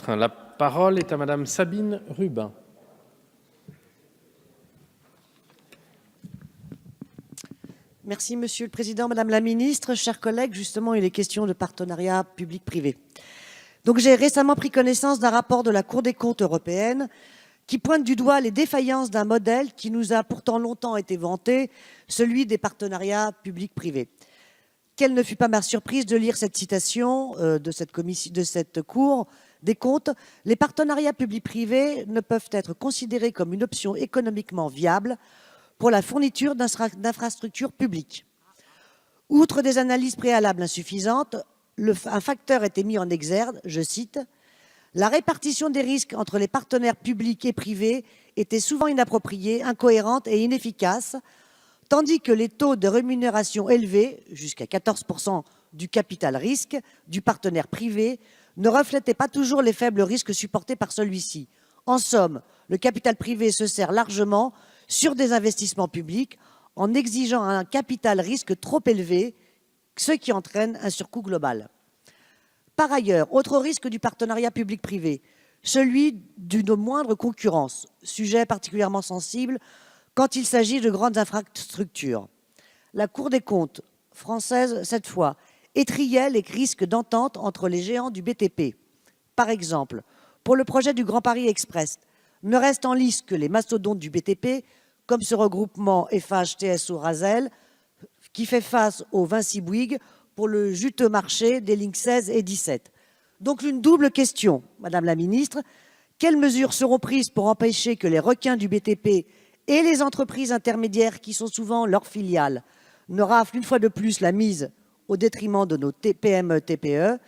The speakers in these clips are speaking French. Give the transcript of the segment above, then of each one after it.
Ministre. La parole est à Madame Sabine Rubin. Merci Monsieur le Président, Madame la Ministre, chers collègues. Justement, il est question de partenariat public-privé. Donc j'ai récemment pris connaissance d'un rapport de la Cour des comptes européenne qui pointe du doigt les défaillances d'un modèle qui nous a pourtant longtemps été vanté, celui des partenariats public-privé. Quelle ne fut pas ma surprise de lire cette citation de cette Cour des comptes. Les partenariats public-privé ne peuvent être considérés comme une option économiquement viable pour la fourniture d'infrastructures publiques. Outre des analyses préalables insuffisantes, un facteur était mis en exergue, je cite, « La répartition des risques entre les partenaires publics et privés était souvent inappropriée, incohérente et inefficace, tandis que les taux de rémunération élevés, jusqu'à 14% du capital risque du partenaire privé, ne reflétaient pas toujours les faibles risques supportés par celui-ci. En somme, le capital privé se sert largement sur des investissements publics en exigeant un capital risque trop élevé, ce qui entraîne un surcoût global. Par ailleurs, autre risque du partenariat public-privé, celui d'une moindre concurrence, sujet particulièrement sensible quand il s'agit de grandes infrastructures. La Cour des comptes française, cette fois, étriait les risques d'entente entre les géants du BTP. Par exemple, pour le projet du Grand Paris Express, ne restent en lice que les mastodontes du BTP, comme ce regroupement FH-TSO-Razel, qui fait face au Vinci Bouygues pour le juteux marché des lignes 16 et 17. Donc une double question, Madame la Ministre. Quelles mesures seront prises pour empêcher que les requins du BTP et les entreprises intermédiaires, qui sont souvent leurs filiales, ne raflent une fois de plus la mise au détriment de nos PME-TPE?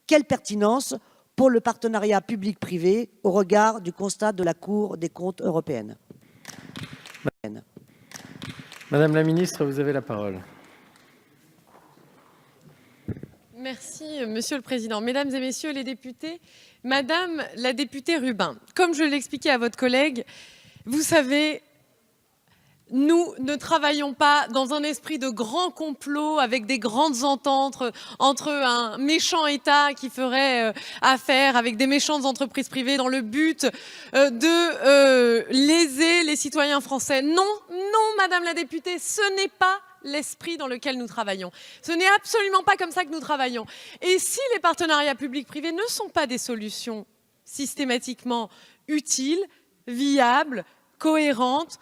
Quelle pertinence pour le partenariat public-privé au regard du constat de la Cour des comptes européenne? Madame la Ministre, vous avez la parole. Merci, Monsieur le Président. Mesdames et Messieurs les députés, Madame la députée Rubin, comme je l'expliquais à votre collègue, vous savez, nous ne travaillons pas dans un esprit de grand complot avec des grandes ententes entre un méchant État qui ferait affaire avec des méchantes entreprises privées dans le but de léser les citoyens français. Non, non, Madame la députée, ce n'est pas l'esprit dans lequel nous travaillons. Ce n'est absolument pas comme ça que nous travaillons. Et si les partenariats publics-privés ne sont pas des solutions systématiquement utiles, viables, cohérentes,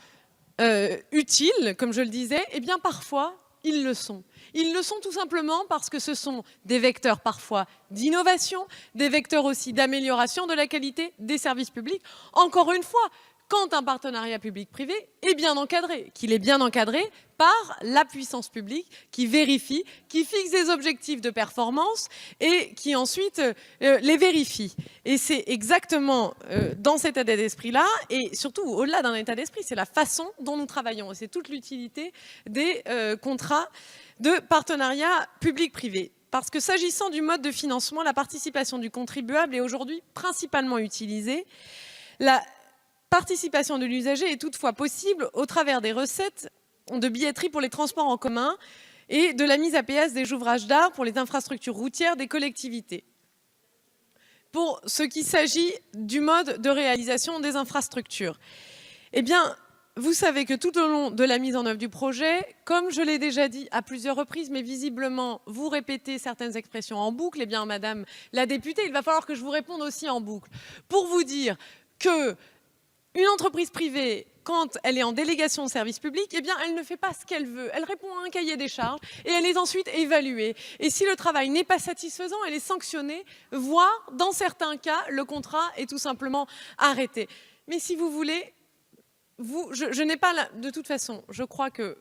utiles, comme je le disais, eh bien parfois, ils le sont. Ils le sont tout simplement parce que ce sont des vecteurs parfois d'innovation, des vecteurs aussi d'amélioration de la qualité des services publics. Encore une fois, quand un partenariat public-privé est bien encadré, qu'il est bien encadré par la puissance publique qui vérifie, qui fixe des objectifs de performance et qui ensuite les vérifie. Et c'est exactement dans cet état d'esprit-là, et surtout au-delà d'un état d'esprit, c'est la façon dont nous travaillons. Et c'est toute l'utilité des contrats de partenariat public-privé. Parce que s'agissant du mode de financement, la participation du contribuable est aujourd'hui principalement utilisée. La participation de l'usager est toutefois possible au travers des recettes de billetterie pour les transports en commun et de la mise à péage des ouvrages d'art pour les infrastructures routières des collectivités. Pour ce qui s'agit du mode de réalisation des infrastructures, eh bien, vous savez que tout au long de la mise en œuvre du projet, comme je l'ai déjà dit à plusieurs reprises, mais visiblement vous répétez certaines expressions en boucle, eh bien, Madame la députée, il va falloir que je vous réponde aussi en boucle pour vous dire que une entreprise privée, quand elle est en délégation de service public, eh bien, elle ne fait pas ce qu'elle veut. Elle répond à un cahier des charges et elle est ensuite évaluée. Et si le travail n'est pas satisfaisant, elle est sanctionnée, voire, dans certains cas, le contrat est tout simplement arrêté. Mais si vous voulez, je n'ai pas... De toute façon, je crois que...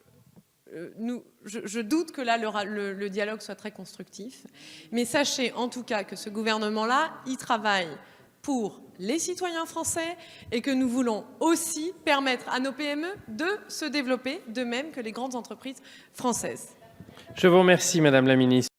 je doute que là, le dialogue soit très constructif. Mais sachez en tout cas que ce gouvernement-là, il travaille pour les citoyens français et que nous voulons aussi permettre à nos PME de se développer, de même que les grandes entreprises françaises. Je vous remercie, Madame la Ministre.